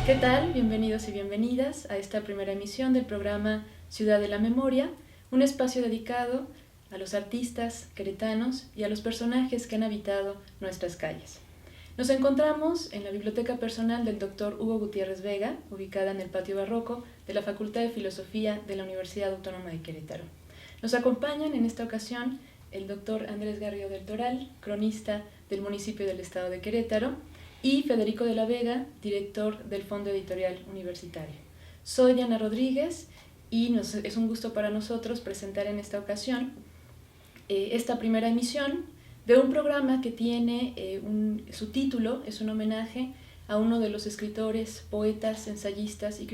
¿Qué tal? Bienvenidos y bienvenidas a esta primera emisión del programa Ciudad de la Memoria, un espacio dedicado a los artistas queretanos y a los personajes que han habitado nuestras calles. Nos encontramos en la biblioteca personal del Dr. Hugo Gutiérrez Vega, ubicada en el patio barroco de la Facultad de Filosofía de la Universidad Autónoma de Querétaro. Nos acompañan en esta ocasión el Dr. Andrés Garrido del Toral, cronista del municipio del estado de Querétaro, y Federico de la Vega, director del Fondo Editorial Universitario. Soy Diana Rodríguez y es un gusto para nosotros presentar en esta ocasión esta primera emisión de un programa que tiene su título, es un homenaje a uno de los escritores, poetas, ensayistas y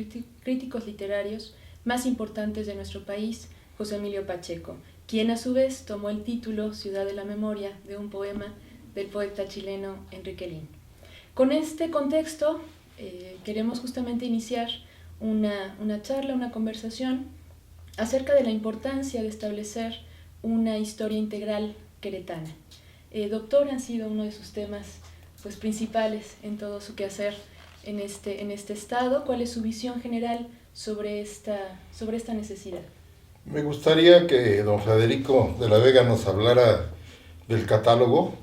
críticos literarios más importantes de nuestro país, José Emilio Pacheco, quien a su vez tomó el título Ciudad de la Memoria de un poema del poeta chileno Enrique Lihn. Con este contexto queremos justamente iniciar una charla, una conversación acerca de la importancia de establecer una historia integral queretana. Doctor, han sido uno de sus temas principales en todo su quehacer en este estado. ¿Cuál es su visión general sobre esta necesidad? Me gustaría que don Federico de la Vega nos hablara del catálogo.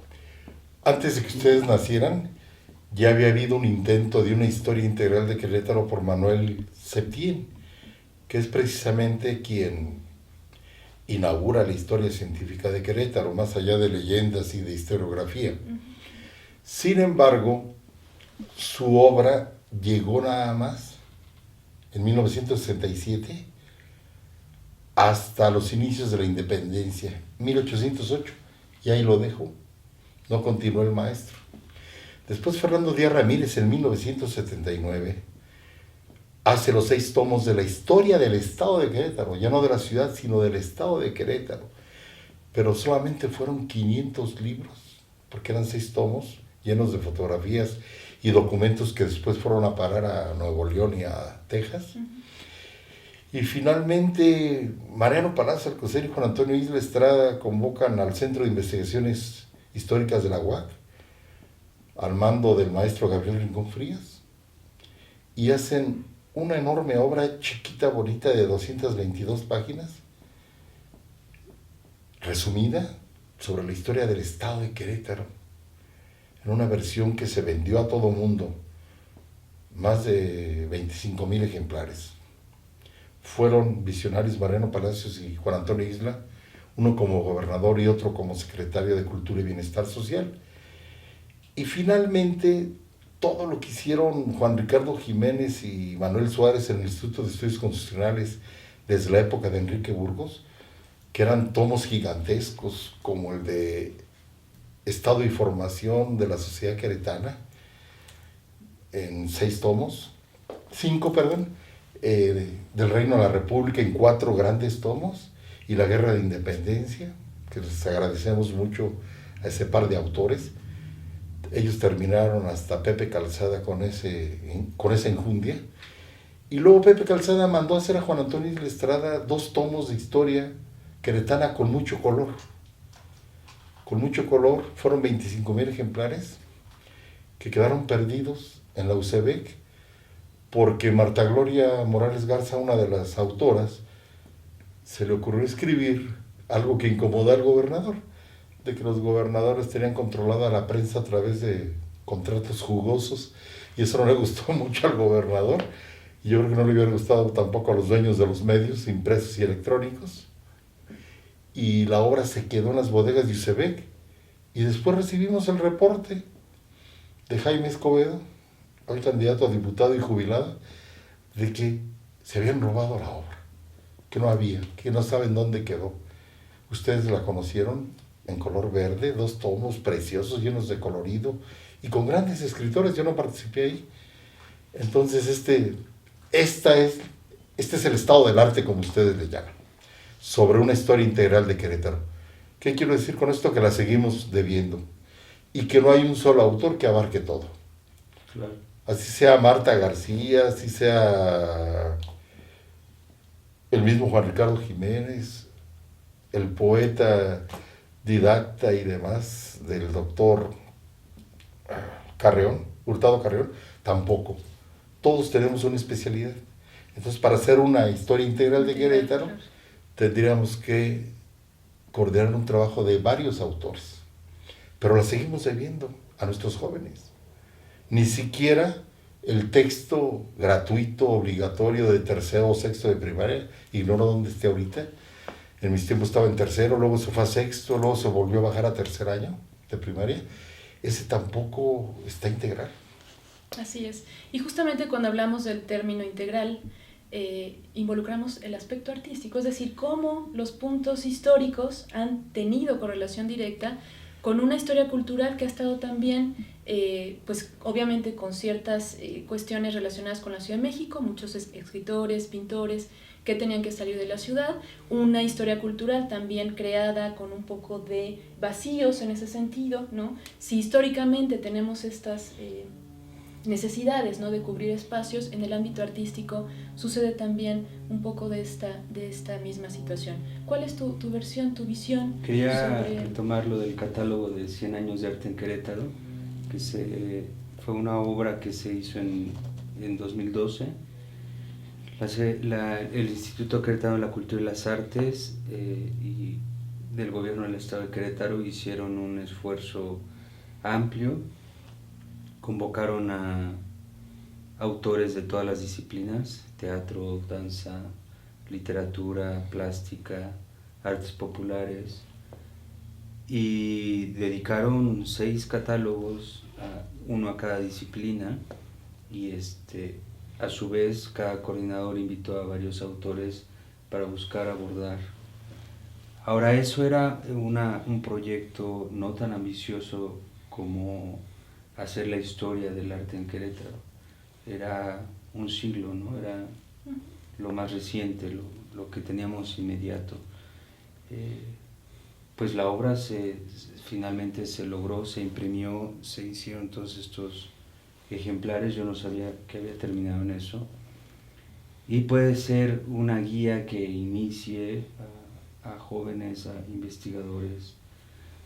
Antes de que ustedes nacieran, ya había habido un intento de una historia integral de Querétaro por Manuel Septién, que es precisamente quien inaugura la historia científica de Querétaro, más allá de leyendas y de historiografía. Sin embargo, su obra llegó nada más en 1967 hasta los inicios de la independencia, 1808, y ahí lo dejó, no continuó el maestro. Después Fernando Díaz Ramírez en 1979 hace los 6 tomos de la historia del estado de Querétaro, ya no de la ciudad, sino del estado de Querétaro. Pero solamente fueron 500 libros, porque eran 6 tomos llenos de fotografías y documentos que después fueron a parar a Nuevo León y a Texas. Y finalmente Mariano Palacio Alcocer y Juan Antonio Isla Estrada convocan al Centro de Investigaciones Históricas de la UAC, al mando del maestro Gabriel Rincón Frías, y hacen una enorme obra chiquita, bonita, de 222 páginas, resumida, sobre la historia del estado de Querétaro, en una versión que se vendió a todo mundo, más de 25,000 ejemplares. Fueron visionarios Mariano Palacios y Juan Antonio Isla, uno como gobernador y otro como secretario de Cultura y Bienestar Social. Y finalmente, todo lo que hicieron Juan Ricardo Jiménez y Manuel Suárez en el Instituto de Estudios Constitucionales desde la época de Enrique Burgos, que eran tomos gigantescos como el de Estado y Formación de la Sociedad Queretana, en 5 del Reino de la República en 4 grandes tomos, y la Guerra de Independencia, que les agradecemos mucho a ese par de autores. Ellos terminaron hasta Pepe Calzada con esa enjundia. Y luego Pepe Calzada mandó a hacer a Juan Antonio Isla Estrada 2 tomos de historia queretana con mucho color. Con mucho color, fueron 25,000 ejemplares que quedaron perdidos en la UCEBEC, porque Marta Gloria Morales Garza, una de las autoras, se le ocurrió escribir algo que incomodó al gobernador, de que los gobernadores tenían controlada la prensa a través de contratos jugosos, y eso no le gustó mucho al gobernador, y yo creo que no le hubiera gustado tampoco a los dueños de los medios impresos y electrónicos, y la obra se quedó en las bodegas de UCEBEC, y después recibimos el reporte de Jaime Escobedo, hoy candidato a diputado y jubilado, de que se habían robado la obra, que no había, que no saben dónde quedó. Ustedes la conocieron en color verde, 2 tomos preciosos, llenos de colorido, y con grandes escritores. Yo no participé ahí. Entonces este es el estado del arte, como ustedes le llaman, sobre una historia integral de Querétaro. ¿Qué quiero decir con esto? Que la seguimos debiendo, y que no hay un solo autor que abarque todo. Claro. Así sea Marta García, así sea el mismo Juan Ricardo Jiménez, el poeta didacta y demás del doctor Hurtado Carreón, tampoco. todos tenemos una especialidad. Entonces, para hacer una historia integral de Querétaro, claro, tendríamos que coordinar un trabajo de varios autores. Pero la seguimos debiendo a nuestros jóvenes. Ni siquiera el texto gratuito, obligatorio de tercero o sexto de primaria, ignoro dónde esté ahorita. En mis tiempos estaba en tercero, luego se fue a sexto, luego se volvió a bajar a tercer año de primaria. Ese tampoco está integral. Así es. Y justamente cuando hablamos del término integral, involucramos el aspecto artístico, es decir, cómo los puntos históricos han tenido correlación directa con una historia cultural que ha estado también, pues obviamente con ciertas cuestiones relacionadas con la Ciudad de México, muchos escritores, pintores que tenían que salir de la ciudad, una historia cultural también creada con un poco de vacíos en ese sentido, ¿no? Si históricamente tenemos estas necesidades, ¿no?, de cubrir espacios, en el ámbito artístico sucede también un poco de esta misma situación. ¿Cuál es tu versión, tu visión? Quería retomar lo del catálogo de 100 años de arte en Querétaro, que fue una obra que se hizo en 2012. El Instituto Queretano de la Cultura y las Artes y del gobierno del estado de Querétaro hicieron un esfuerzo amplio. Convocaron a autores de todas las disciplinas: teatro, danza, literatura, plástica, artes populares, y dedicaron 6 catálogos, uno a cada disciplina, y a su vez cada coordinador invitó a varios autores para buscar abordar. Ahora, eso era un proyecto no tan ambicioso como hacer la historia del arte en Querétaro. Era un siglo, ¿no? Era lo más reciente, lo que teníamos inmediato. Pues la obra finalmente se logró, se imprimió, se hicieron todos estos ejemplares. Yo no sabía que había terminado en eso. Y puede ser una guía que inicie a jóvenes, a investigadores,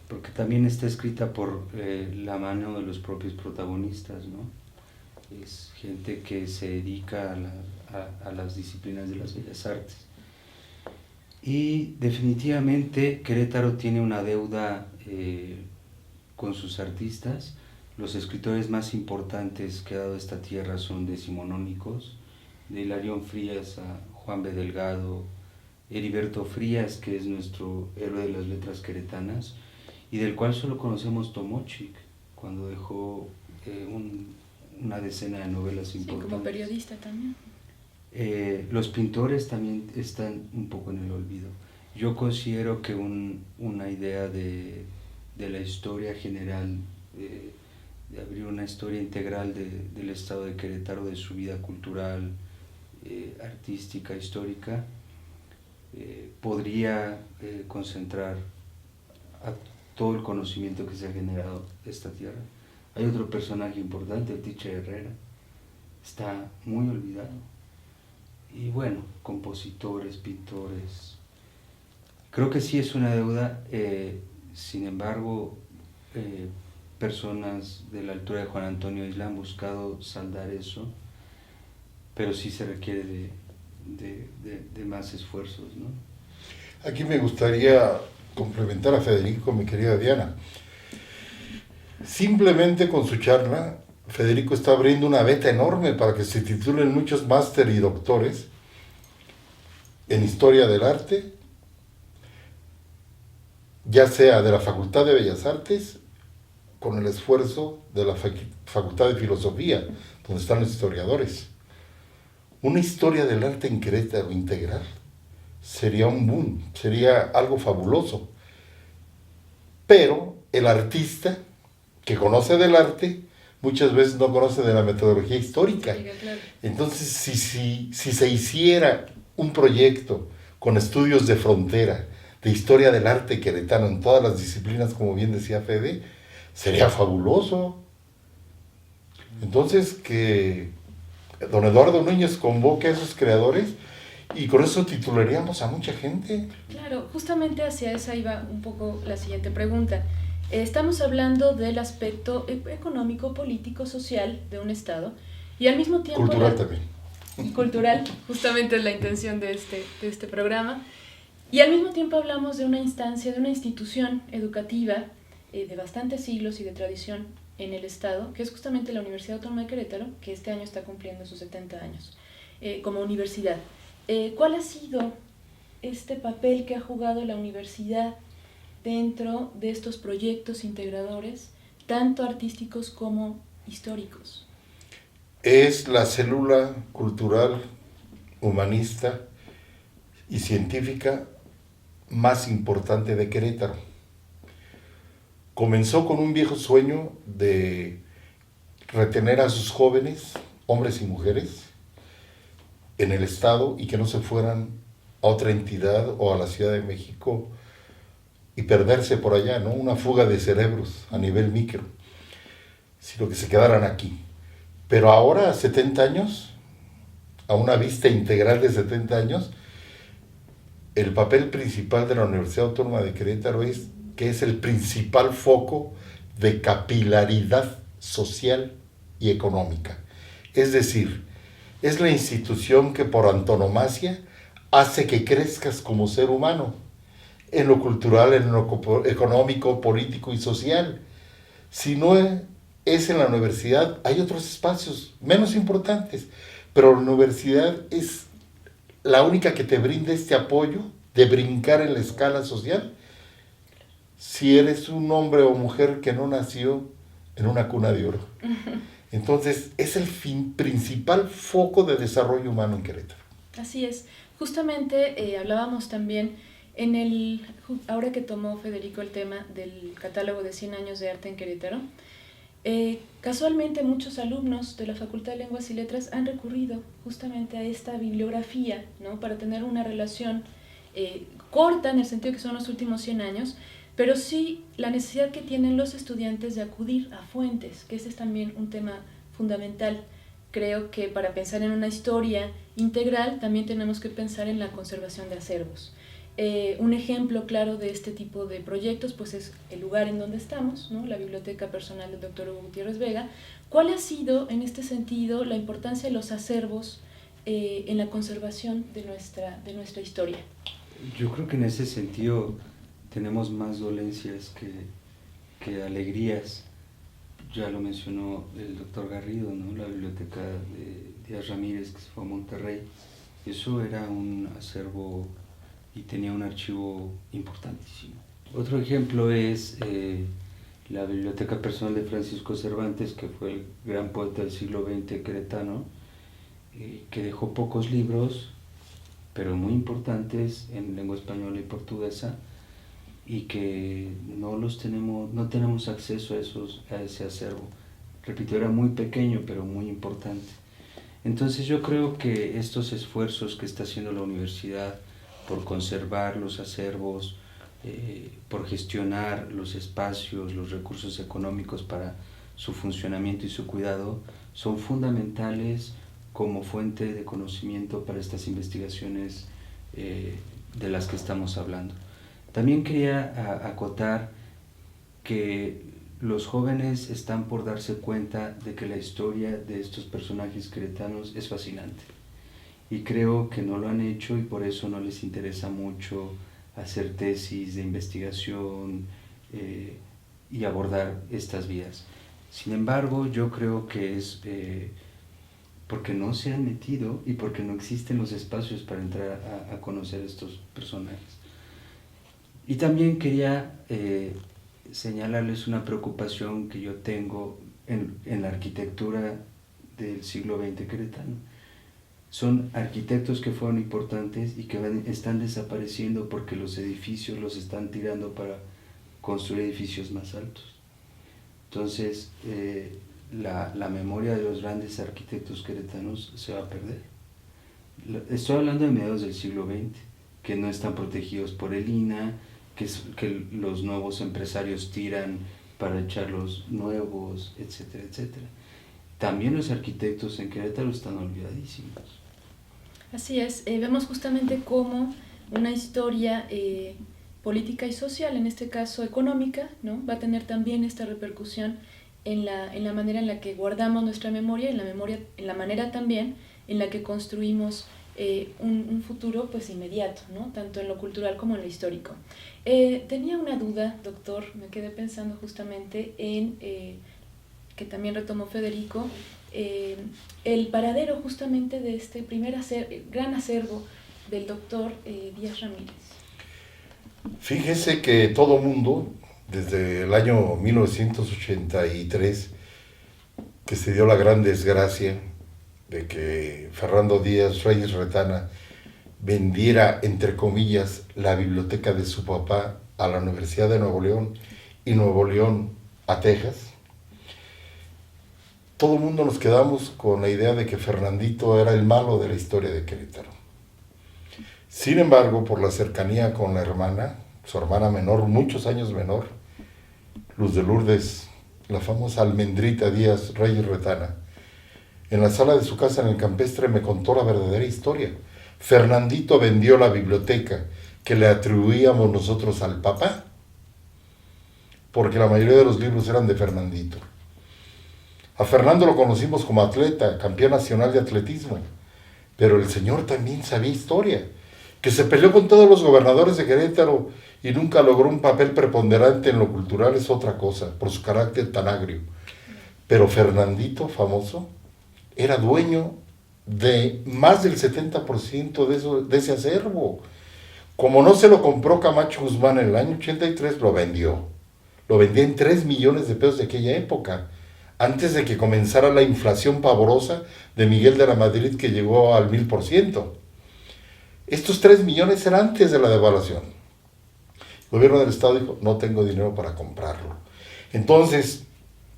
porque también está escrita por la mano de los propios protagonistas, ¿no? Es gente que se dedica a las disciplinas de las bellas artes. Y definitivamente Querétaro tiene una deuda con sus artistas. Los escritores más importantes que ha dado esta tierra son decimonónicos, de Hilarión Frías a Juan B. Delgado, Heriberto Frías, que es nuestro héroe de las letras queretanas, y del cual solo conocemos Tomochic, cuando dejó una decena de novelas importantes. Como periodista también. Los pintores también están un poco en el olvido. Yo considero que una idea de la historia general, de abrir una historia integral del estado de Querétaro, de su vida cultural, artística, histórica, podría concentrar a todo el conocimiento que se ha generado de esta tierra. Hay otro personaje importante, el Tiche Herrera, está muy olvidado. Y bueno, compositores, pintores. Creo que sí es una deuda. Sin embargo, personas de la altura de Juan Antonio Isla han buscado saldar eso, pero sí se requiere de más esfuerzos, ¿no? Aquí me gustaría complementar a Federico, mi querida Diana. Simplemente con su charla, Federico está abriendo una beta enorme para que se titulen muchos máster y doctores en Historia del Arte, ya sea de la Facultad de Bellas Artes, con el esfuerzo de la Facultad de Filosofía, donde están los historiadores. Una historia del arte en Querétaro integral sería un boom, sería algo fabuloso. Pero el artista que conoce del arte muchas veces no conoce de la metodología histórica. Entonces, si se hiciera un proyecto con estudios de frontera, de historia del arte queretano en todas las disciplinas, como bien decía Fede, sería fabuloso. Entonces, que don Eduardo Núñez convoque a esos creadores y con eso titularíamos a mucha gente. Claro, justamente hacia esa iba un poco la siguiente pregunta. Estamos hablando del aspecto económico, político, social de un Estado Y al mismo tiempo... Cultural también. Y cultural, justamente es la intención de este programa. Y al mismo tiempo hablamos de una instancia, de una institución educativa de bastantes siglos y de tradición en el Estado, que es justamente la Universidad Autónoma de Querétaro, que este año está cumpliendo sus 70 años como universidad. ¿Cuál ha sido este papel que ha jugado la universidad dentro de estos proyectos integradores, tanto artísticos como históricos? Es la célula cultural, humanista y científica más importante de Querétaro. Comenzó con un viejo sueño de retener a sus jóvenes, hombres y mujeres, en el Estado y que no se fueran a otra entidad o a la Ciudad de México y perderse por allá, ¿no? Una fuga de cerebros a nivel micro, sino que se quedaran aquí. Pero ahora, a 70 años, a una vista integral de 70 años, el papel principal de la Universidad Autónoma de Querétaro es que es el principal foco de capilaridad social y económica. Es decir, es la institución que por antonomasia hace que crezcas como ser humano, en lo cultural, en lo económico, político y social. Si no es en la universidad, hay otros espacios menos importantes, pero la universidad es la única que te brinda este apoyo de brincar en la escala social si eres un hombre o mujer que no nació en una cuna de oro. Entonces, es el principal foco de desarrollo humano en Querétaro. Así es. Justamente hablábamos también ahora que tomó Federico el tema del catálogo de 100 años de arte en Querétaro, casualmente muchos alumnos de la Facultad de Lenguas y Letras han recurrido justamente a esta bibliografía, ¿no? Para tener una relación corta en el sentido que son los últimos 100 años, pero sí la necesidad que tienen los estudiantes de acudir a fuentes, que ese es también un tema fundamental. Creo que para pensar en una historia integral también tenemos que pensar en la conservación de acervos. Un ejemplo claro de este tipo de proyectos pues es el lugar en donde estamos, ¿no? La biblioteca personal del Dr. Hugo Gutiérrez Vega. ¿Cuál ha sido en este sentido la importancia de los acervos en la conservación de nuestra historia? Yo creo que en ese sentido tenemos más dolencias que alegrías. Ya lo mencionó el doctor Garrido, ¿no? La biblioteca de Díaz Ramírez, que se fue a Monterrey. Eso era un acervo y tenía un archivo importantísimo. Otro ejemplo es la biblioteca personal de Francisco Cervantes, que fue el gran poeta del siglo XX queretano, que dejó pocos libros, pero muy importantes en lengua española y portuguesa, y que no tenemos acceso a ese acervo. Repito, era muy pequeño, pero muy importante. Entonces yo creo que estos esfuerzos que está haciendo la universidad por conservar los acervos, por gestionar los espacios, los recursos económicos para su funcionamiento y su cuidado, son fundamentales como fuente de conocimiento para estas investigaciones de las que estamos hablando. También quería acotar que los jóvenes están por darse cuenta de que la historia de estos personajes queretanos es fascinante. Y creo que no lo han hecho y por eso no les interesa mucho hacer tesis de investigación y abordar estas vías. Sin embargo, yo creo que es porque no se han metido y porque no existen los espacios para entrar a conocer estos personajes. Y también quería señalarles una preocupación que yo tengo en la arquitectura del siglo XX queretano. Son arquitectos que fueron importantes y que están desapareciendo porque los edificios los están tirando para construir edificios más altos. Entonces, la memoria de los grandes arquitectos queretanos se va a perder. Estoy hablando de mediados del siglo XX, que no están protegidos por el INAH, que los nuevos empresarios tiran para echar los nuevos, etcétera, etcétera. También los arquitectos en Querétaro están olvidadísimos. Así es, vemos justamente cómo una historia política y social, en este caso económica, ¿no? Va a tener también esta repercusión en la manera en la que guardamos nuestra memoria, en la manera también en la que construimos un futuro pues inmediato, ¿no? Tanto en lo cultural como en lo histórico. Tenía una duda, doctor, me quedé pensando justamente en, que también retomó Federico, el paradero justamente de este primer gran acervo del doctor Díaz Ramírez. Fíjese que todo mundo, desde el año 1983, que se dio la gran desgracia de que Fernando Díaz Reyes Retana vendiera, entre comillas, la biblioteca de su papá a la Universidad de Nuevo León y Nuevo León a Texas, todo el mundo nos quedamos con la idea de que Fernandito era el malo de la historia de Querétaro. Sin embargo, por la cercanía con la hermana, su hermana menor, muchos años menor, Luz de Lourdes, la famosa Almendrita Díaz Reyes Retana, en la sala de su casa en el Campestre me contó la verdadera historia. Fernandito vendió la biblioteca que le atribuíamos nosotros al papá, porque la mayoría de los libros eran de Fernandito. A Fernando lo conocimos como atleta, campeón nacional de atletismo, pero el señor también sabía historia, que se peleó con todos los gobernadores de Querétaro y nunca logró un papel preponderante en lo cultural es otra cosa, por su carácter tan agrio. Pero Fernandito, famoso, era dueño de más del 70% de ese acervo. Como no se lo compró Camacho Guzmán en el año 83, lo vendió. Lo vendía en 3 millones de pesos de aquella época, antes de que comenzara la inflación pavorosa de Miguel de la Madrid, que llegó al 1000%. Estos 3 millones eran antes de la devaluación. El gobierno del estado dijo, no tengo dinero para comprarlo. Entonces,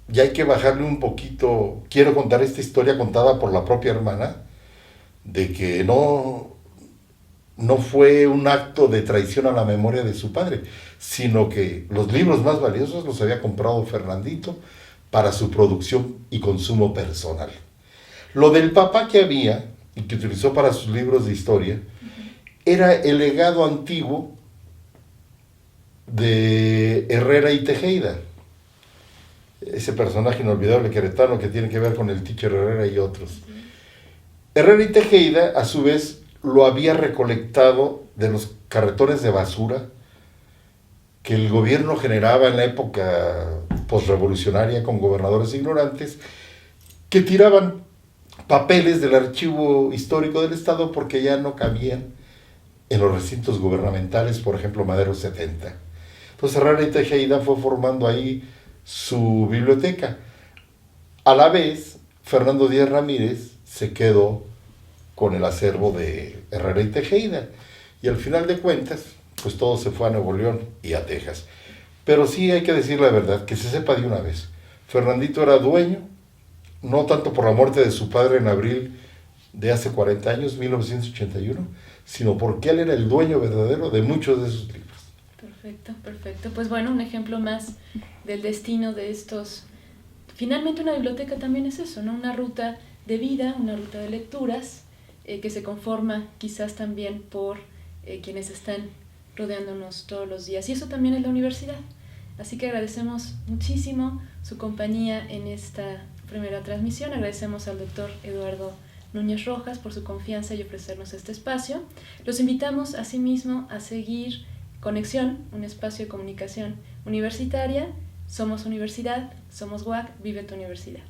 ya hay que bajarle un poquito. Quiero contar esta historia contada por la propia hermana, de que no fue un acto de traición a la memoria de su padre, sino que los libros más valiosos los había comprado Fernandito para su producción y consumo personal. Lo del papá que había, y que utilizó para sus libros de historia, era el legado antiguo de Herrera y Tejeda. Ese personaje inolvidable queretano que tiene que ver con el Teacher Herrera y otros. Herrera y Tejeda, a su vez, lo había recolectado de los carretones de basura que el gobierno generaba en la época posrevolucionaria con gobernadores ignorantes que tiraban papeles del archivo histórico del estado porque ya no cabían en los recintos gubernamentales, por ejemplo, Madero 70. Entonces Herrera y Tejeda fue formando ahí su biblioteca. A la vez, Fernando Díaz Ramírez se quedó con el acervo de Herrera y Tejeda. Y al final de cuentas, pues todo se fue a Nuevo León y a Texas. Pero sí hay que decir la verdad, que se sepa de una vez. Fernandito era dueño, no tanto por la muerte de su padre en abril de hace 40 años, 1981, sino porque él era el dueño verdadero de muchos de sus libros. Perfecto, perfecto. Pues bueno, un ejemplo más del destino de estos. Finalmente una biblioteca también es eso, ¿no? Una ruta de vida, una ruta de lecturas, que se conforma quizás también por quienes están rodeándonos todos los días. Y eso también es la universidad. Así que agradecemos muchísimo su compañía en esta primera transmisión. Agradecemos al doctor Eduardo Núñez Rojas por su confianza y ofrecernos este espacio. Los invitamos asimismo a seguir Conexión, un espacio de comunicación universitaria. Somos universidad, somos UAC, vive tu universidad.